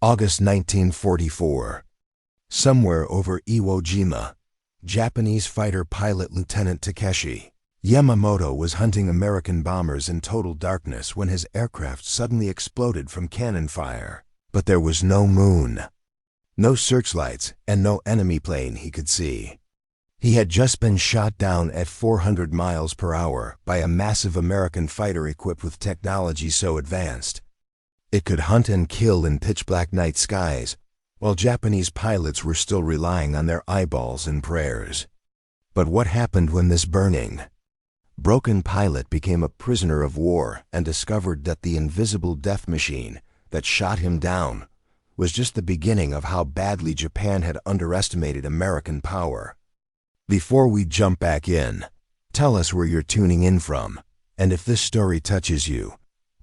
August 1944. Somewhere over Iwo Jima, Japanese fighter pilot Lieutenant Takeshi Yamamoto was hunting American bombers in total darkness when his aircraft suddenly exploded from cannon fire. But there was no moon, no searchlights, and no enemy plane he could see. He had just been shot down at 400 miles per hour by a massive American fighter equipped with technology so advanced it could hunt and kill in pitch-black night skies, while Japanese pilots were still relying on their eyeballs and prayers. But what happened when this burning, broken pilot became a prisoner of war and discovered that the invisible death machine that shot him down was just the beginning of how badly Japan had underestimated American power? Before we jump back in, tell us where you're tuning in from, and if this story touches you,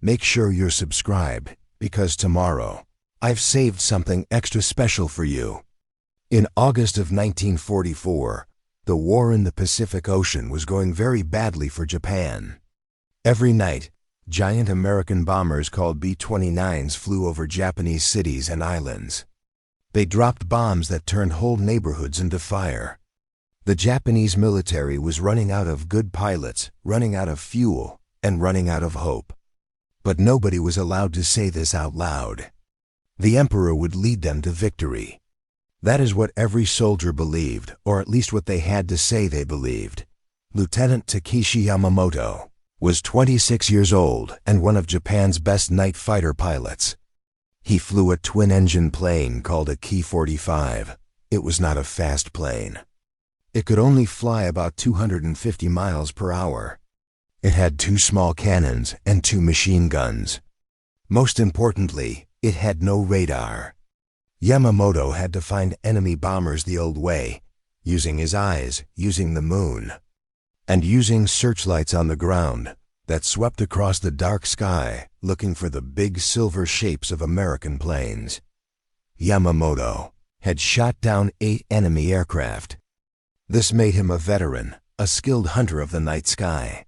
make sure you're subscribed, because tomorrow, I've saved something extra special for you. In August of 1944, the war in the Pacific Ocean was going very badly for Japan. Every night, giant American bombers called B-29s flew over Japanese cities and islands. They dropped bombs that turned whole neighborhoods into fire. The Japanese military was running out of good pilots, running out of fuel, and running out of hope. But nobody was allowed to say this out loud. The emperor would lead them to victory. That is what every soldier believed, or at least what they had to say they believed. Lieutenant Takeshi Yamamoto was 26 years old and one of Japan's best night fighter pilots. He flew a twin-engine plane called a Ki-45. It was not a fast plane. It could only fly about 250 miles per hour. It had 2 small cannons and 2 machine guns. Most importantly, it had no radar. Yamamoto had to find enemy bombers the old way, using his eyes, using the moon, and using searchlights on the ground that swept across the dark sky looking for the big silver shapes of American planes. Yamamoto had shot down 8 enemy aircraft. This made him a veteran, a skilled hunter of the night sky.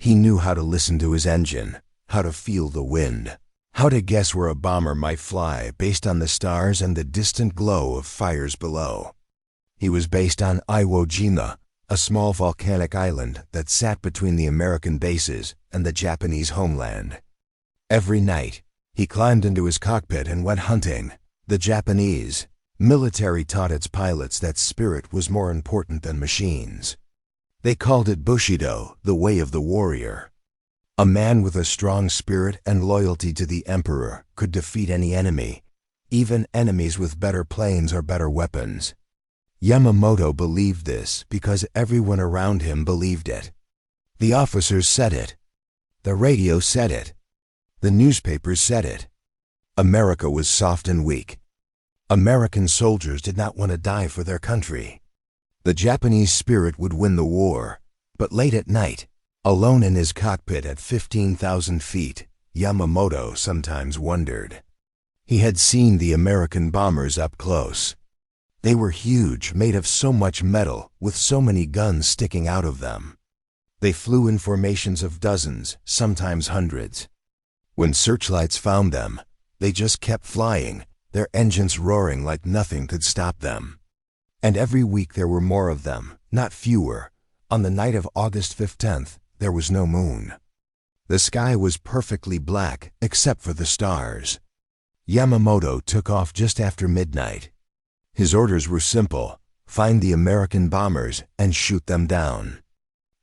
He knew how to listen to his engine, how to feel the wind, how to guess where a bomber might fly based on the stars and the distant glow of fires below. He was based on Iwo Jima, a small volcanic island that sat between the American bases and the Japanese homeland. Every night, he climbed into his cockpit and went hunting. The Japanese military taught its pilots that spirit was more important than machines. They called it Bushido, the way of the warrior. A man with a strong spirit and loyalty to the emperor could defeat any enemy, even enemies with better planes or better weapons. Yamamoto believed this because everyone around him believed it. The officers said it. The radio said it. The newspapers said it. America was soft and weak. American soldiers did not want to die for their country. The Japanese spirit would win the war, but late at night, alone in his cockpit at 15,000 feet, Yamamoto sometimes wondered. He had seen the American bombers up close. They were huge, made of so much metal, with so many guns sticking out of them. They flew in formations of dozens, sometimes hundreds. When searchlights found them, they just kept flying, their engines roaring like nothing could stop them. And every week there were more of them, not fewer. On the night of August 15th, there was no moon. The sky was perfectly black, except for the stars. Yamamoto took off just after midnight. His orders were simple: find the American bombers and shoot them down.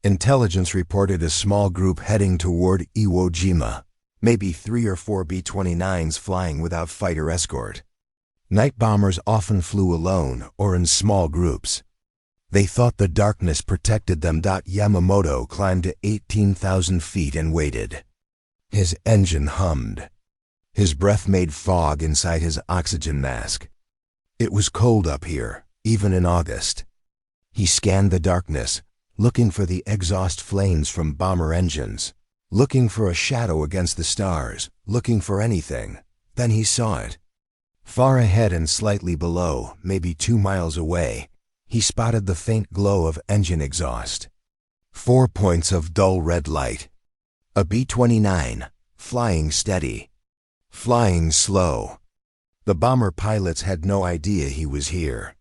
Intelligence reported a small group heading toward Iwo Jima, maybe 3 or 4 B-29s flying without fighter escort. Night bombers often flew alone or in small groups. They thought the darkness protected them. Yamamoto climbed to 18,000 feet and waited. His engine hummed. His breath made fog inside his oxygen mask. It was cold up here, even in August. He scanned the darkness, looking for the exhaust flames from bomber engines, looking for a shadow against the stars, looking for anything. Then he saw it. Far ahead and slightly below, maybe 2 miles away, he spotted the faint glow of engine exhaust. 4 points of dull red light. A B-29, flying steady, flying slow. The bomber pilots had no idea he was here.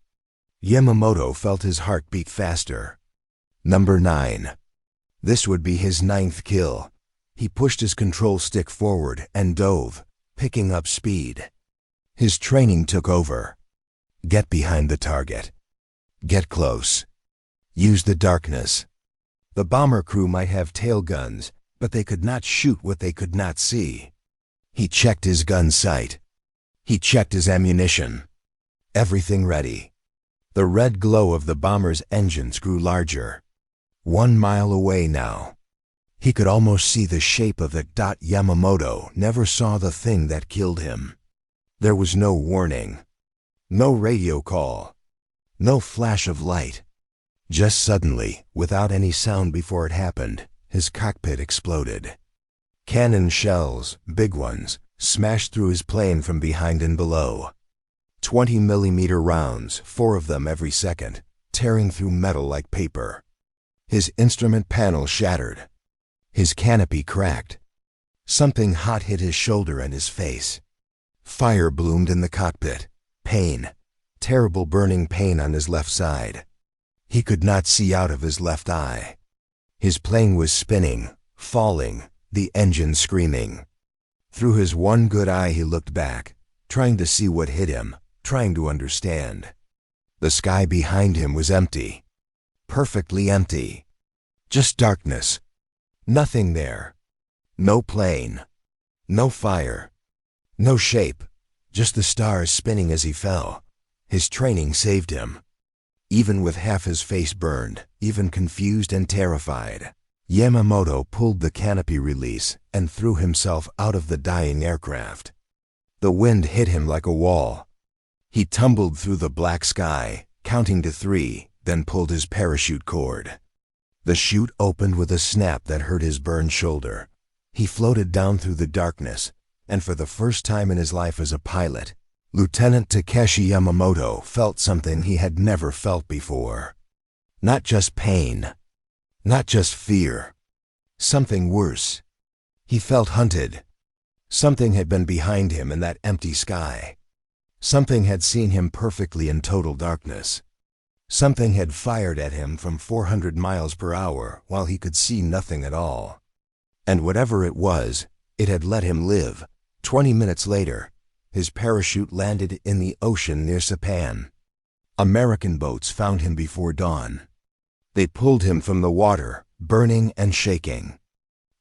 Yamamoto felt his heart beat faster. Number 9. This would be his 9th kill. He pushed his control stick forward and dove, picking up speed. His training took over. Get behind the target. Get close. Use the darkness. The bomber crew might have tail guns, but they could not shoot what they could not see. He checked his gun sight. He checked his ammunition. Everything ready. The red glow of the bomber's engines grew larger. 1 mile away now. He could almost see the shape of it. Yamamoto never saw the thing that killed him. There was no warning. No radio call. No flash of light. Just suddenly, without any sound before it happened, his cockpit exploded. Cannon shells, big ones, smashed through his plane from behind and below. 20-millimeter rounds, 4 of them every second, tearing through metal like paper. His instrument panel shattered. His canopy cracked. Something hot hit his shoulder and his face. Fire bloomed in the cockpit. Pain. Terrible burning pain on his left side. He could not see out of his left eye. His plane was spinning, falling, the engine screaming. Through his one good eye he looked back, trying to see what hit him, trying to understand. The sky behind him was empty. Perfectly empty. Just darkness. Nothing there. No plane. No fire. No shape. Just the stars spinning as he fell. His training saved him. Even with half his face burned, even confused and terrified, Yamamoto pulled the canopy release and threw himself out of the dying aircraft. The wind hit him like a wall. He tumbled through the black sky, counting to 3, then pulled his parachute cord. The chute opened with a snap that hurt his burned shoulder. He floated down through the darkness, and for the first time in his life as a pilot, Lieutenant Takeshi Yamamoto felt something he had never felt before. Not just pain. Not just fear. Something worse. He felt hunted. Something had been behind him in that empty sky. Something had seen him perfectly in total darkness. Something had fired at him from 400 miles per hour while he could see nothing at all. And whatever it was, it had let him live. 20 minutes later, his parachute landed in the ocean near Japan. American boats found him before dawn. They pulled him from the water, burning and shaking.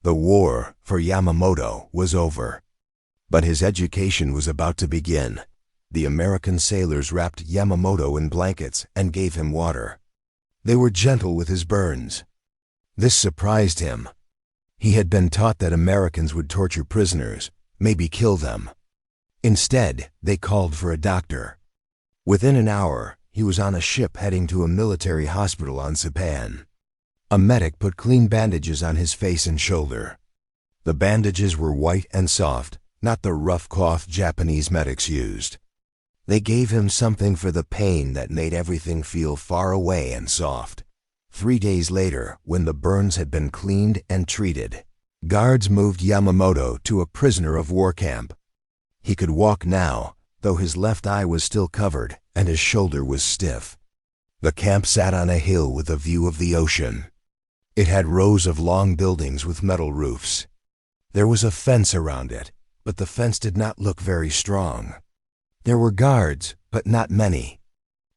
The war, for Yamamoto, was over. But his education was about to begin. The American sailors wrapped Yamamoto in blankets and gave him water. They were gentle with his burns. This surprised him. He had been taught that Americans would torture prisoners, maybe kill them. Instead, they called for a doctor. Within an hour, he was on a ship heading to a military hospital on Japan. A medic put clean bandages on his face and shoulder. The bandages were white and soft, not the rough cloth Japanese medics used. They gave him something for the pain that made everything feel far away and soft. 3 days later, when the burns had been cleaned and treated, guards moved Yamamoto to a prisoner of war camp. He could walk now, though his left eye was still covered and his shoulder was stiff. The camp sat on a hill with a view of the ocean. It had rows of long buildings with metal roofs. There was a fence around it, but the fence did not look very strong. There were guards, but not many.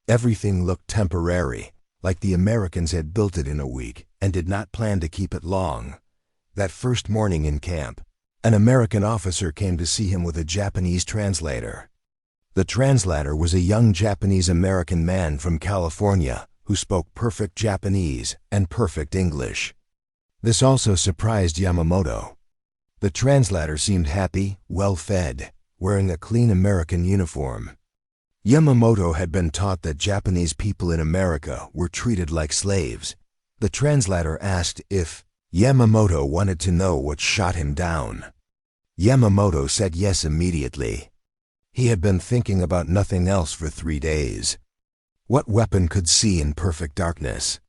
Everything looked temporary, like the Americans had built it in a week and did not plan to keep it long. That first morning in camp, an American officer came to see him with a Japanese translator. The translator was a young Japanese-American man from California who spoke perfect Japanese and perfect English. This also surprised Yamamoto. The translator seemed happy, well-fed, wearing a clean American uniform. Yamamoto had been taught that Japanese people in America were treated like slaves. The translator asked if Yamamoto wanted to know what shot him down. Yamamoto said yes immediately. He had been thinking about nothing else for 3 days. What weapon could see in perfect darkness?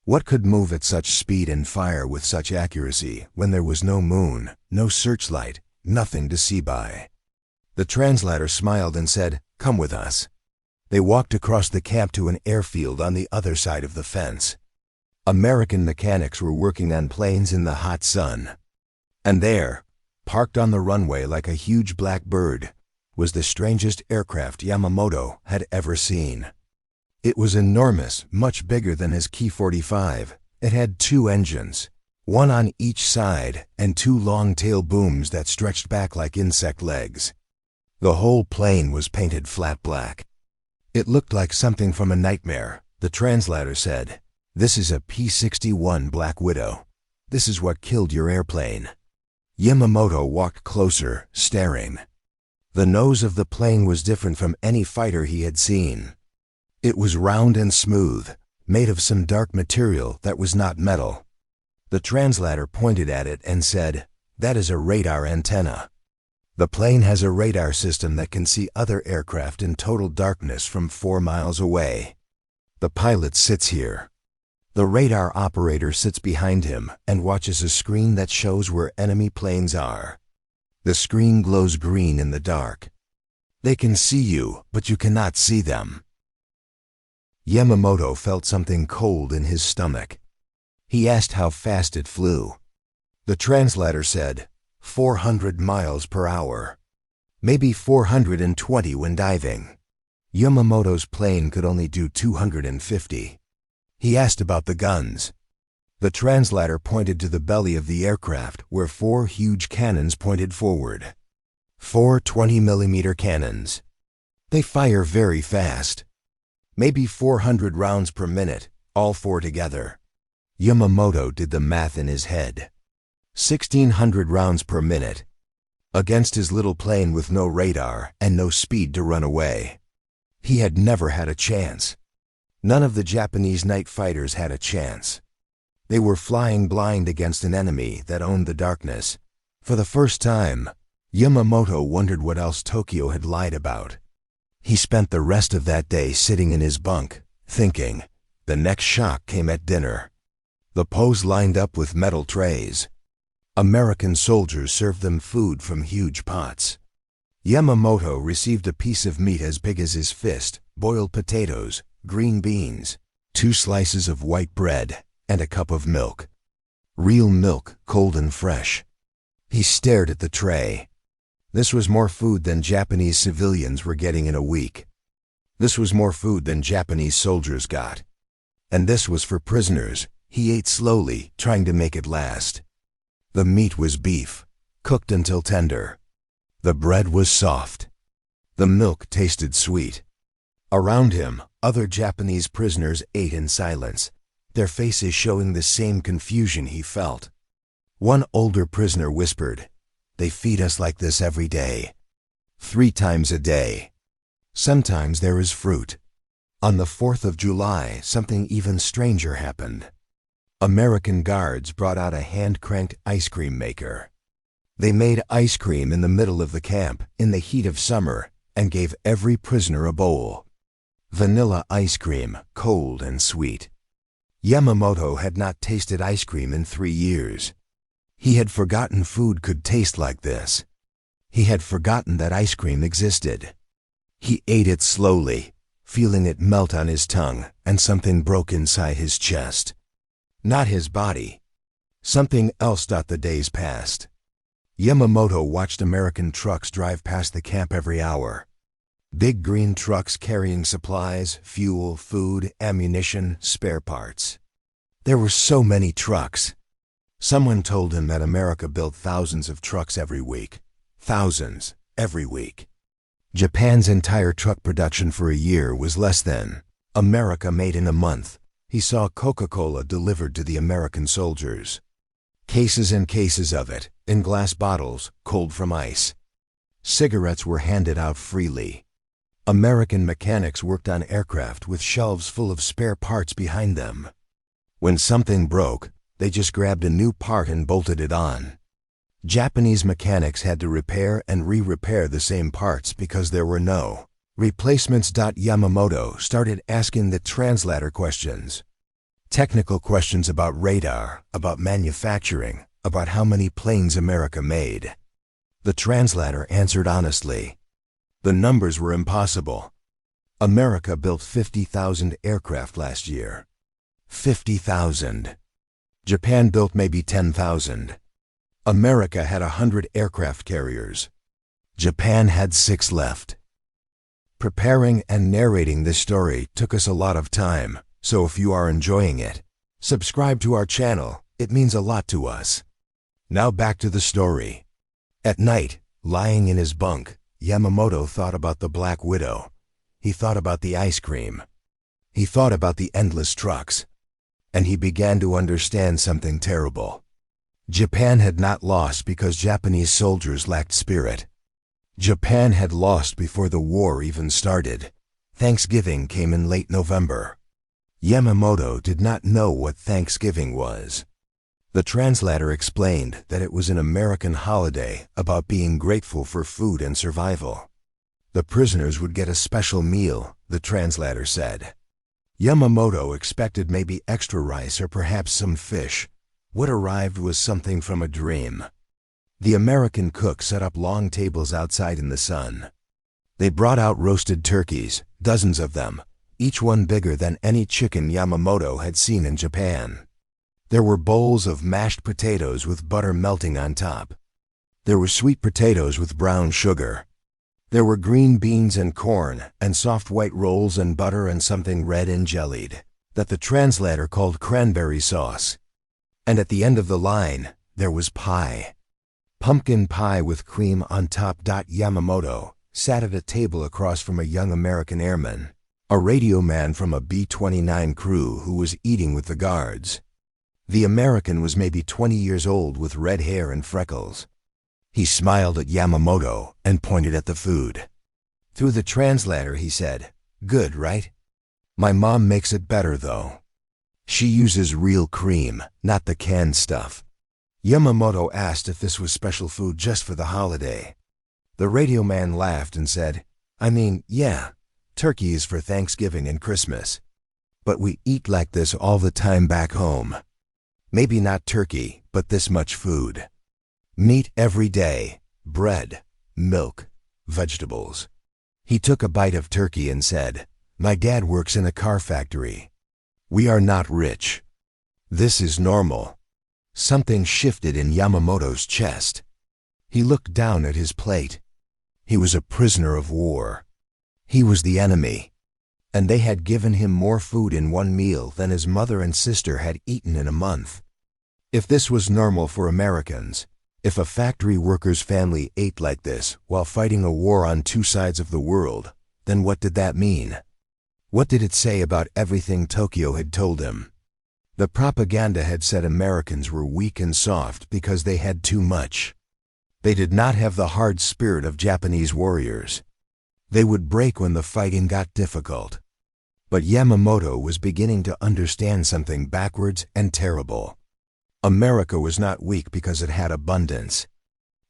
What could move at such speed and fire with such accuracy when there was no moon, no searchlight, nothing to see by? The translator smiled and said, "Come with us." They walked across the camp to an airfield on the other side of the fence. American mechanics were working on planes in the hot sun. And there, parked on the runway like a huge black bird, was the strangest aircraft Yamamoto had ever seen. It was enormous, much bigger than his Ki-45. It had 2 engines, one on each side, and 2 long tail booms that stretched back like insect legs. The whole plane was painted flat black. It looked like something from a nightmare, the translator said. "This is a P-61 Black Widow. This is what killed your airplane." Yamamoto walked closer, staring. The nose of the plane was different from any fighter he had seen. It was round and smooth, made of some dark material that was not metal. The translator pointed at it and said, "That is a radar antenna. The plane has a radar system that can see other aircraft in total darkness from 4 miles away. The pilot sits here. The radar operator sits behind him and watches a screen that shows where enemy planes are. The screen glows green in the dark. They can see you, but you cannot see them." Yamamoto felt something cold in his stomach. He asked how fast it flew. The translator said, 400 miles per hour. Maybe 420 when diving. Yamamoto's plane could only do 250. He asked about the guns. The translator pointed to the belly of the aircraft where 4 huge cannons pointed forward. 4 20mm cannons. They fire very fast. Maybe 400 rounds per minute, all 4 together. Yamamoto did the math in his head. 1,600 rounds per minute. Against his little plane with no radar and no speed to run away. He had never had a chance. None of the Japanese night fighters had a chance. They were flying blind against an enemy that owned the darkness. For the first time, Yamamoto wondered what else Tokyo had lied about. He spent the rest of that day sitting in his bunk, thinking. The next shock came at dinner. The pose lined up with metal trays. American soldiers served them food from huge pots. Yamamoto received a piece of meat as big as his fist, boiled potatoes, green beans, 2 slices of white bread, and a cup of milk. Real milk, cold and fresh. He stared at the tray. This was more food than Japanese civilians were getting in a week. This was more food than Japanese soldiers got. And this was for prisoners. He ate slowly, trying to make it last. The meat was beef, cooked until tender. The bread was soft. The milk tasted sweet. Around him, other Japanese prisoners ate in silence, their faces showing the same confusion he felt. One older prisoner whispered, "They feed us like this every day. 3 times a day. Sometimes there is fruit." On the 4th of July, something even stranger happened. American guards brought out a hand-cranked ice cream maker. They made ice cream in the middle of the camp in the heat of summer and gave every prisoner a bowl. Vanilla ice cream, cold and sweet. Yamamoto had not tasted ice cream in 3 years. He had forgotten food could taste like this. He had forgotten that ice cream existed. He ate it slowly, feeling it melt on his tongue, and something broke inside his chest. Not his body. Something else. The days passed. Yamamoto watched American trucks drive past the camp every hour. Big green trucks carrying supplies, fuel, food, ammunition, spare parts. There were so many trucks. Someone told him that America built thousands of trucks every week. Thousands, every week. Japan's entire truck production for a year was less than America made in a month. He saw Coca-Cola delivered to the American soldiers. Cases and cases of it, in glass bottles, cold from ice. Cigarettes were handed out freely. American mechanics worked on aircraft with shelves full of spare parts behind them. When something broke, they just grabbed a new part and bolted it on. Japanese mechanics had to repair and re-repair the same parts because there were no replacements. Yamamoto started asking the translator questions. Technical questions about radar, about manufacturing, about how many planes America made. The translator answered honestly. The numbers were impossible. America built 50,000 aircraft last year. 50,000. Japan built maybe 10,000. America had 100 aircraft carriers. Japan had 6 left. Preparing and narrating this story took us a lot of time, so if you are enjoying it, subscribe to our channel. It means a lot to us. Now back to the story. At night, lying in his bunk, Yamamoto thought about the Black Widow. He thought about the ice cream. He thought about the endless trucks. And he began to understand something terrible. Japan had not lost because Japanese soldiers lacked spirit. Japan had lost before the war even started. Thanksgiving came in late November. Yamamoto did not know what Thanksgiving was. The translator explained that it was an American holiday about being grateful for food and survival. The prisoners would get a special meal, the translator said. Yamamoto expected maybe extra rice or perhaps some fish. What arrived was something from a dream. The American cook set up long tables outside in the sun. They brought out roasted turkeys, dozens of them, each one bigger than any chicken Yamamoto had seen in Japan. There were bowls of mashed potatoes with butter melting on top. There were sweet potatoes with brown sugar. There were green beans and corn, and soft white rolls and butter and something red and jellied, that the translator called cranberry sauce. And at the end of the line, there was pie. Pumpkin pie with cream on top. Yamamoto sat at a table across from a young American airman, a radio man from a B-29 crew who was eating with the guards. The American was maybe 20 years old with red hair and freckles. He smiled at Yamamoto and pointed at the food. Through the translator he said, "Good, right? My mom makes it better though. She uses real cream, not the canned stuff." Yamamoto asked if this was special food just for the holiday. The radio man laughed and said, Yeah, turkey is for Thanksgiving and Christmas. But we eat like this all the time back home. Maybe not turkey, but this much food. Meat every day, bread, milk, vegetables." He took a bite of turkey and said, "My dad works in a car factory. We are not rich. This is normal." Something shifted in Yamamoto's chest. He looked down at his plate. He was a prisoner of war. He was the enemy. And they had given him more food in one meal than his mother and sister had eaten in a month. If this was normal for Americans, if a factory worker's family ate like this while fighting a war on two sides of the world, then what did that mean? What did it say about everything Tokyo had told him? The propaganda had said Americans were weak and soft because they had too much. They did not have the hard spirit of Japanese warriors. They would break when the fighting got difficult. But Yamamoto was beginning to understand something backwards and terrible. America was not weak because it had abundance.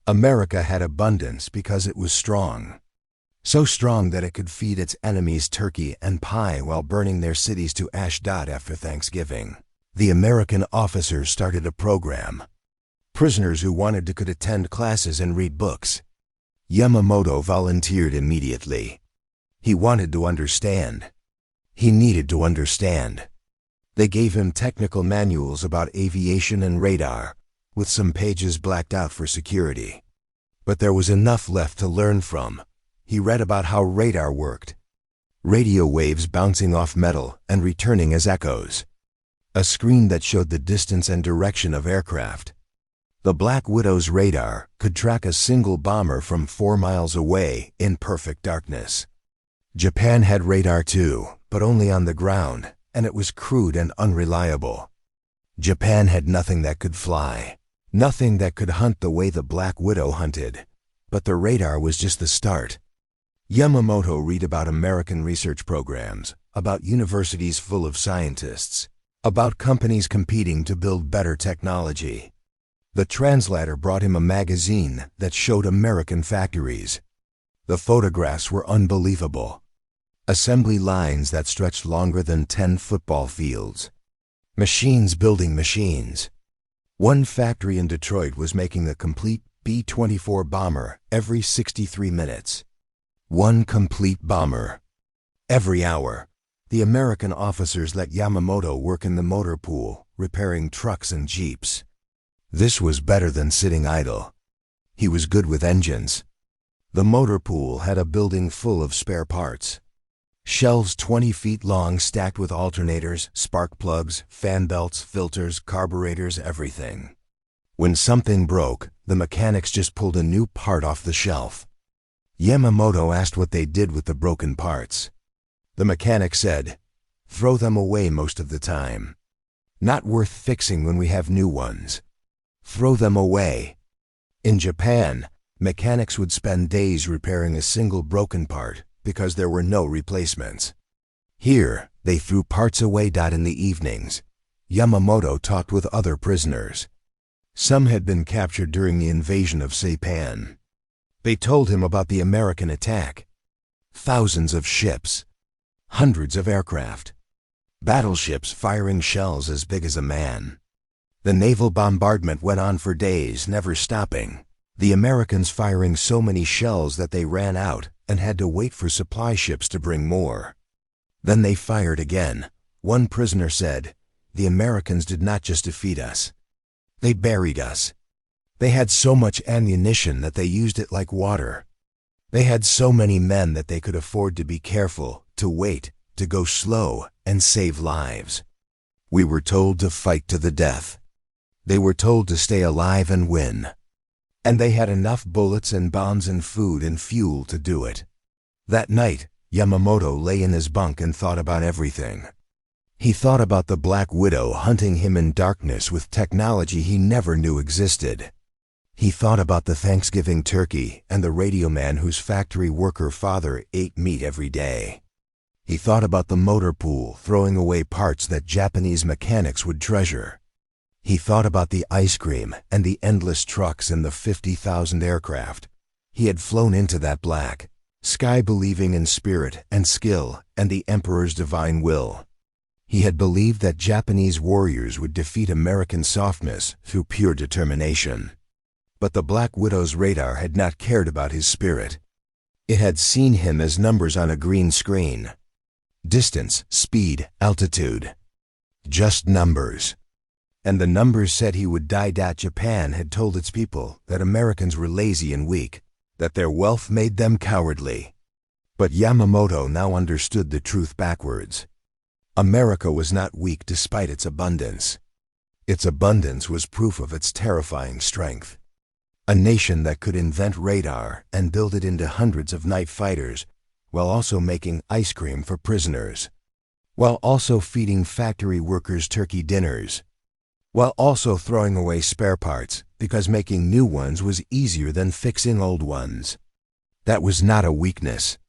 America had abundance because it was strong. So strong that it could feed its enemies turkey and pie while burning their cities to ash. After Thanksgiving, the American officers started a program. Prisoners who wanted to could attend classes and read books. Yamamoto volunteered immediately. He wanted to understand. He needed to understand. They gave him technical manuals about aviation and radar, with some pages blacked out for security. But there was enough left to learn from. He read about how radar worked. Radio waves bouncing off metal and returning as echoes. A screen that showed the distance and direction of aircraft. The Black Widow's radar could track a single bomber from 4 miles away in perfect darkness. Japan had radar too, but only on the ground, and it was crude and unreliable. Japan had nothing that could fly, nothing that could hunt the way the Black Widow hunted, but the radar was just the start. Yamamoto read about American research programs, about universities full of scientists, about companies competing to build better technology. The translator brought him a magazine that showed American factories. The photographs were unbelievable. Assembly lines that stretched longer than 10 football fields. Machines building machines. One factory in Detroit was making the complete B-24 bomber every 63 minutes. One complete bomber. Every hour, the American officers let Yamamoto work in the motor pool, repairing trucks and jeeps. This was better than sitting idle. He was good with engines. The motor pool had a building full of spare parts. Shelves 20 feet long stacked with alternators, spark plugs, fan belts, filters, carburetors, everything. When something broke, the mechanics just pulled a new part off the shelf. Yamamoto asked what they did with the broken parts. The mechanic said, "Throw them away most of the time. Not worth fixing when we have new ones. Throw them away." In Japan, mechanics would spend days repairing a single broken part because there were no replacements. Here, they threw parts away. In the evenings, Yamamoto talked with other prisoners. Some had been captured during the invasion of Japan. They told him about the American attack. Thousands of ships, hundreds of aircraft, battleships firing shells as big as a man. The naval bombardment went on for days, never stopping. The Americans firing so many shells that they ran out and had to wait for supply ships to bring more. Then they fired again. One prisoner said, "The Americans did not just defeat us. They buried us. They had so much ammunition that they used it like water. They had so many men that they could afford to be careful, to wait, to go slow, and save lives. We were told to fight to the death. They were told to stay alive and win. And they had enough bullets and bombs and food and fuel to do it." That night, Yamamoto lay in his bunk and thought about everything. He thought about the Black Widow hunting him in darkness with technology he never knew existed. He thought about the Thanksgiving turkey and the radio man whose factory worker father ate meat every day. He thought about the motor pool throwing away parts that Japanese mechanics would treasure. He thought about the ice cream and the endless trucks and the 50,000 aircraft. He had flown into that black sky believing in spirit and skill and the Emperor's divine will. He had believed that Japanese warriors would defeat American softness through pure determination. But the Black Widow's radar had not cared about his spirit. It had seen him as numbers on a green screen. Distance, speed, altitude. Just numbers. And the numbers said he would die. Japan had told its people that Americans were lazy and weak, that their wealth made them cowardly. But Yamamoto now understood the truth backwards. America was not weak despite its abundance. Its abundance was proof of its terrifying strength. A nation that could invent radar and build it into hundreds of night fighters, while also making ice cream for prisoners, while also feeding factory workers turkey dinners, while also throwing away spare parts because making new ones was easier than fixing old ones. That was not a weakness.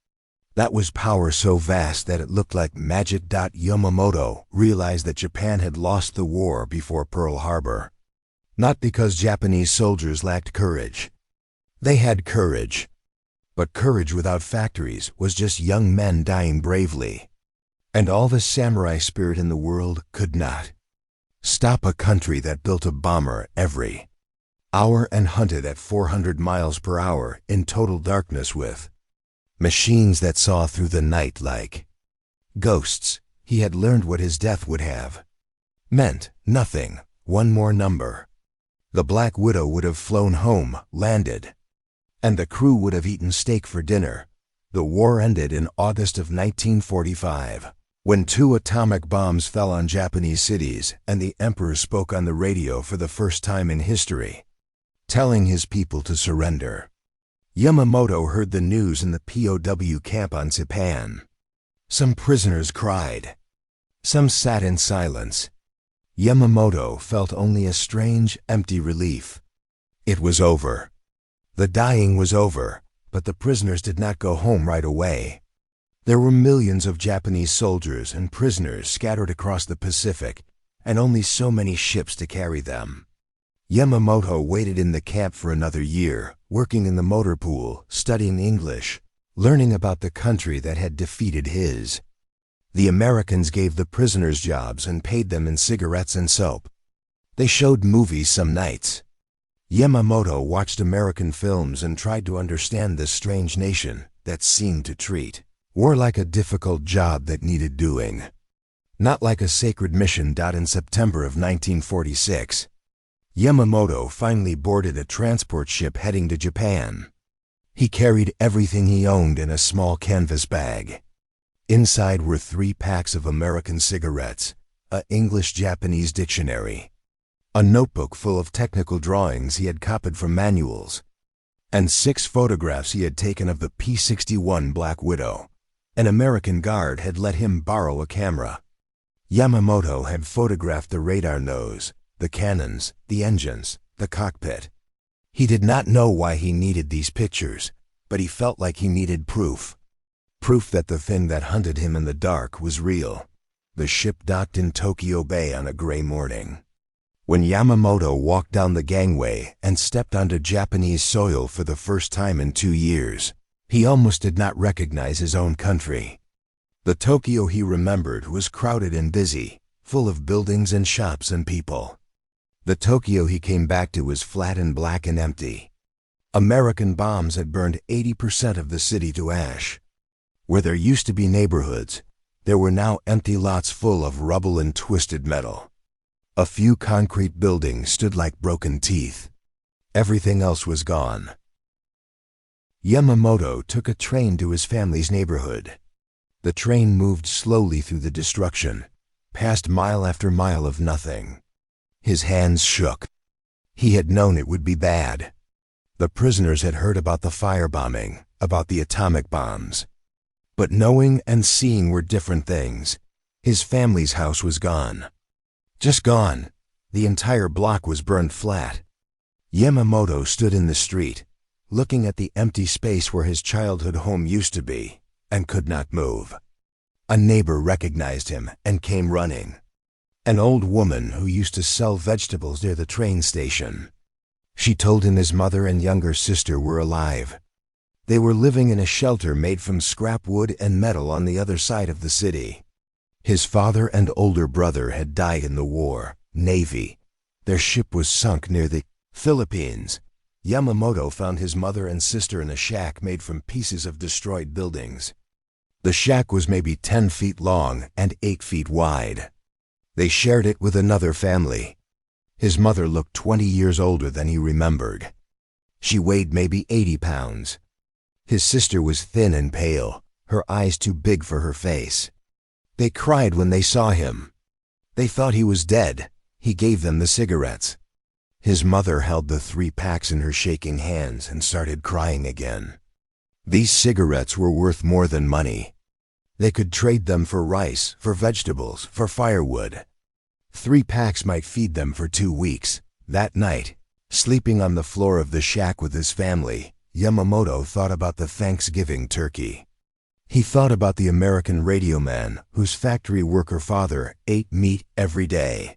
That was power so vast that it looked like magic. Yamamoto realized that Japan had lost the war before Pearl Harbor. Not because Japanese soldiers lacked courage. They had courage. But courage without factories was just young men dying bravely. And all the samurai spirit in the world could not stop a country that built a bomber every hour and hunted at 400 miles per hour in total darkness with machines that saw through the night like ghosts. He had learned what his death would have meant. Nothing. One more number. The Black Widow would have flown home, landed, and the crew would have eaten steak for dinner. The war ended in August of 1945, when 2 atomic bombs fell on Japanese cities and the Emperor spoke on the radio for the first time in history, telling his people to surrender. Yamamoto heard the news in the POW camp on Japan. Some prisoners cried. Some sat in silence. Yamamoto felt only a strange, empty relief. It was over. The dying was over, but the prisoners did not go home right away. There were millions of Japanese soldiers and prisoners scattered across the Pacific, and only so many ships to carry them. Yamamoto waited in the camp for another year, working in the motor pool, studying English, learning about the country that had defeated his. The Americans gave the prisoners jobs and paid them in cigarettes and soap. They showed movies some nights. Yamamoto watched American films and tried to understand this strange nation that seemed to treat war like a difficult job that needed doing, not like a sacred mission. In September of 1946, Yamamoto finally boarded a transport ship heading to Japan. He carried everything he owned in a small canvas bag. Inside were 3 packs of American cigarettes, an English-Japanese dictionary, a notebook full of technical drawings he had copied from manuals, and 6 photographs he had taken of the P-61 Black Widow. An American guard had let him borrow a camera. Yamamoto had photographed the radar nose, the cannons, the engines, the cockpit. He did not know why he needed these pictures, but he felt like he needed proof. Proof that the thing that hunted him in the dark was real. The ship docked in Tokyo Bay on a gray morning. When Yamamoto walked down the gangway and stepped onto Japanese soil for the first time in 2 years, he almost did not recognize his own country. The Tokyo he remembered was crowded and busy, full of buildings and shops and people. The Tokyo he came back to was flat and black and empty. American bombs had burned 80% of the city to ash. Where there used to be neighborhoods, there were now empty lots full of rubble and twisted metal. A few concrete buildings stood like broken teeth. Everything else was gone. Yamamoto took a train to his family's neighborhood. The train moved slowly through the destruction, past mile after mile of nothing. His hands shook. He had known it would be bad. The prisoners had heard about the firebombing, about the atomic bombs. But knowing and seeing were different things. His family's house was gone. Just gone. The entire block was burned flat. Yamamoto stood in the street, looking at the empty space where his childhood home used to be, and could not move. A neighbor recognized him and came running. An old woman who used to sell vegetables near the train station. She told him his mother and younger sister were alive. They were living in a shelter made from scrap wood and metal on the other side of the city. His father and older brother had died in the war, Navy. Their ship was sunk near the Philippines. Yamamoto found his mother and sister in a shack made from pieces of destroyed buildings. The shack was maybe 10 feet long and 8 feet wide. They shared it with another family. His mother looked 20 years older than he remembered. She weighed maybe 80 pounds. His sister was thin and pale, her eyes too big for her face. They cried when they saw him. They thought he was dead. He gave them the cigarettes. His mother held the 3 packs in her shaking hands and started crying again. These cigarettes were worth more than money. They could trade them for rice, for vegetables, for firewood. 3 packs might feed them for 2 weeks. That night, sleeping on the floor of the shack with his family, Yamamoto thought about the Thanksgiving turkey. He thought about the American radio man whose factory worker father ate meat every day.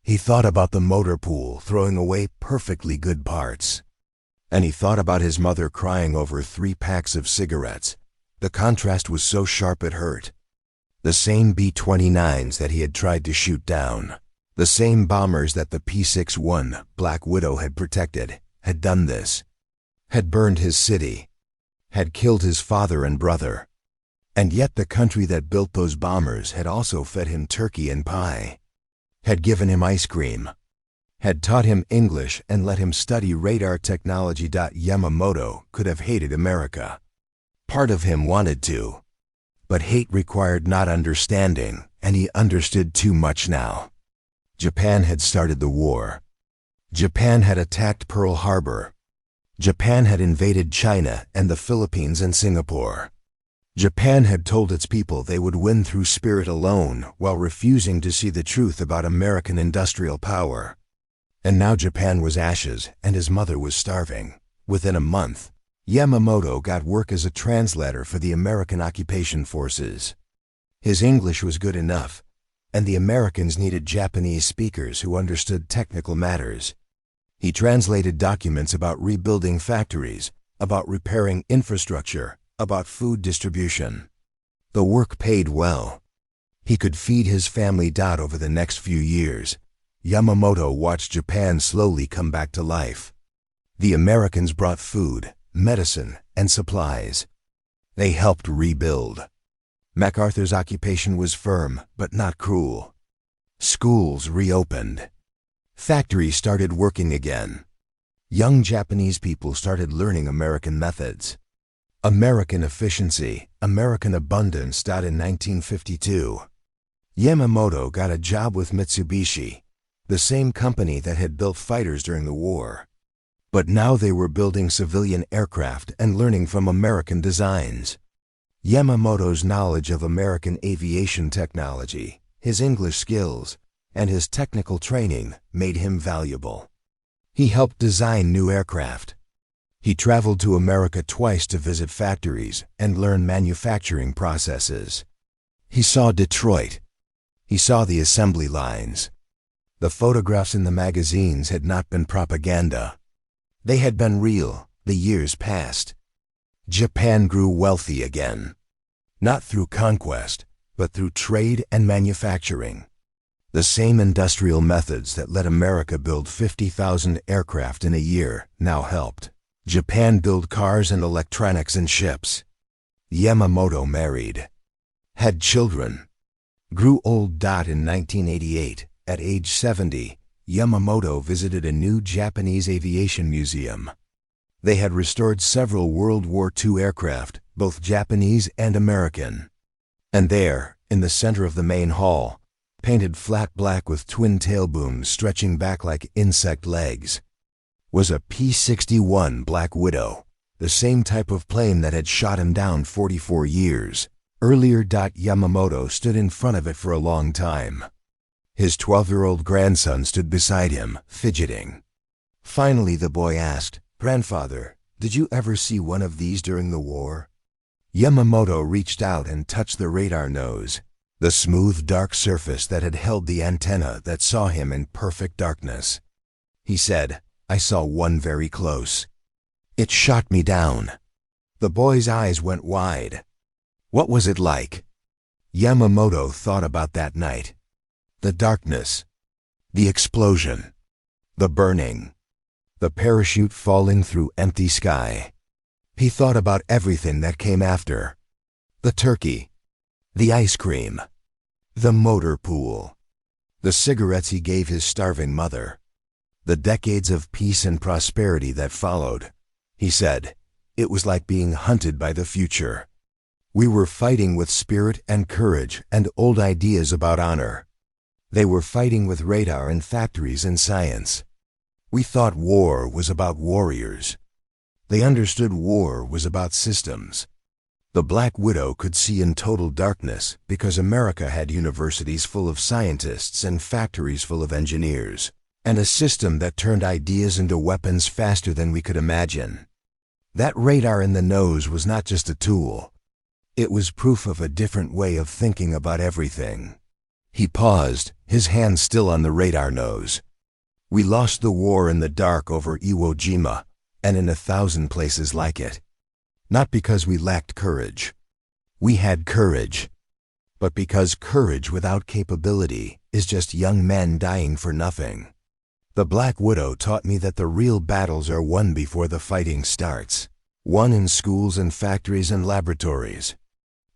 He thought about the motor pool throwing away perfectly good parts. And he thought about his mother crying over 3 packs of cigarettes. The contrast was so sharp it hurt. The same B-29s that he had tried to shoot down, the same bombers that the P-61 Black Widow had protected, had done this, had burned his city, had killed his father and brother. And yet the country that built those bombers had also fed him turkey and pie, had given him ice cream, had taught him English and let him study radar technology. Yamamoto could have hated America. Part of him wanted to. But hate required not understanding, and he understood too much now. Japan had started the war. Japan had attacked Pearl Harbor. Japan had invaded China and the Philippines and Singapore. Japan had told its people they would win through spirit alone while refusing to see the truth about American industrial power. And now Japan was ashes and his mother was starving. Within a month, Yamamoto got work as a translator for the American occupation forces. His English was good enough, and the Americans needed Japanese speakers who understood technical matters. He translated documents about rebuilding factories, about repairing infrastructure, about food distribution. The work paid well. He could feed his family. Over the next few years, Yamamoto watched Japan slowly come back to life. The Americans brought food, medicine, and supplies. They helped rebuild. MacArthur's occupation was firm, but not cruel. Schools reopened. Factories started working again. Young Japanese people started learning American methods. American efficiency, American abundance. In 1952, Yamamoto got a job with Mitsubishi, the same company that had built fighters during the war. But now they were building civilian aircraft and learning from American designs. Yamamoto's knowledge of American aviation technology, his English skills, and his technical training made him valuable. He helped design new aircraft. He traveled to America twice to visit factories and learn manufacturing processes. He saw Detroit. He saw the assembly lines. The photographs in the magazines had not been propaganda. They had been real. The years passed. Japan grew wealthy again. Not through conquest, but through trade and manufacturing. The same industrial methods that let America build 50,000 aircraft in a year now helped Japan build cars and electronics and ships. Yamamoto married, had children, grew old. In 1988, at age 70, Yamamoto visited a new Japanese aviation museum. They had restored several World War II aircraft, both Japanese and American. And there, in the center of the main hall, painted flat black with twin tailbooms stretching back like insect legs, was a P-61 Black Widow, the same type of plane that had shot him down 44 years earlier. Yamamoto stood in front of it for a long time. His 12-year-old grandson stood beside him, fidgeting. Finally the boy asked, "Grandfather, did you ever see one of these during the war?" Yamamoto reached out and touched the radar nose, the smooth dark surface that had held the antenna that saw him in perfect darkness. He said, "I saw one very close. It shot me down." The boy's eyes went wide. What was it like? Yamamoto thought about that night. The darkness, the explosion, the burning, the parachute falling through empty sky. He thought about everything that came after. The turkey, the ice cream, the motor pool, the cigarettes he gave his starving mother, the decades of peace and prosperity that followed. He said, it was like being hunted by the future. We were fighting with spirit and courage and old ideas about honor. They were fighting with radar and factories and science. We thought war was about warriors. They understood war was about systems. The Black Widow could see in total darkness because America had universities full of scientists and factories full of engineers, and a system that turned ideas into weapons faster than we could imagine. That radar in the nose was not just a tool. It was proof of a different way of thinking about everything. He paused, his hand still on the radar nose. We lost the war in the dark over Iwo Jima, and in 1,000 places like it. Not because we lacked courage. We had courage. But because courage without capability is just young men dying for nothing. The Black Widow taught me that the real battles are won before the fighting starts. Won in schools and factories and laboratories.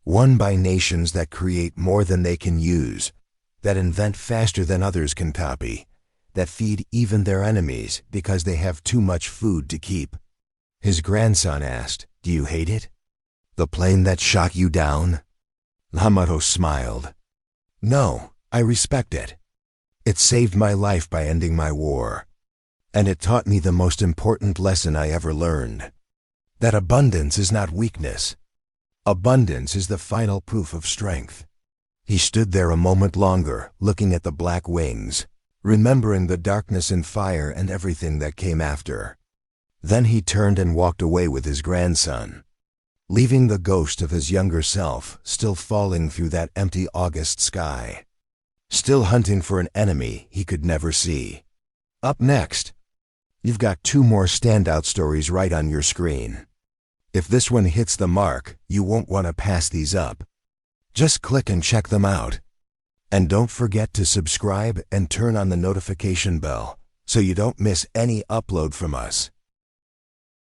Won by nations that create more than they can use, that invent faster than others can copy, that feed even their enemies because they have too much food to keep. His grandson asked, "Do you hate it? The plane that shot you down?" Yamamoto smiled. "No, I respect it. It saved my life by ending my war. And it taught me the most important lesson I ever learned. That abundance is not weakness. Abundance is the final proof of strength." He stood there a moment longer, looking at the black wings, remembering the darkness and fire and everything that came after. Then he turned and walked away with his grandson, leaving the ghost of his younger self still falling through that empty August sky, still hunting for an enemy he could never see. Up next, you've got 2 more standout stories right on your screen. If this one hits the mark, you won't want to pass these up. Just click and check them out. And don't forget to subscribe and turn on the notification bell so you don't miss any upload from us.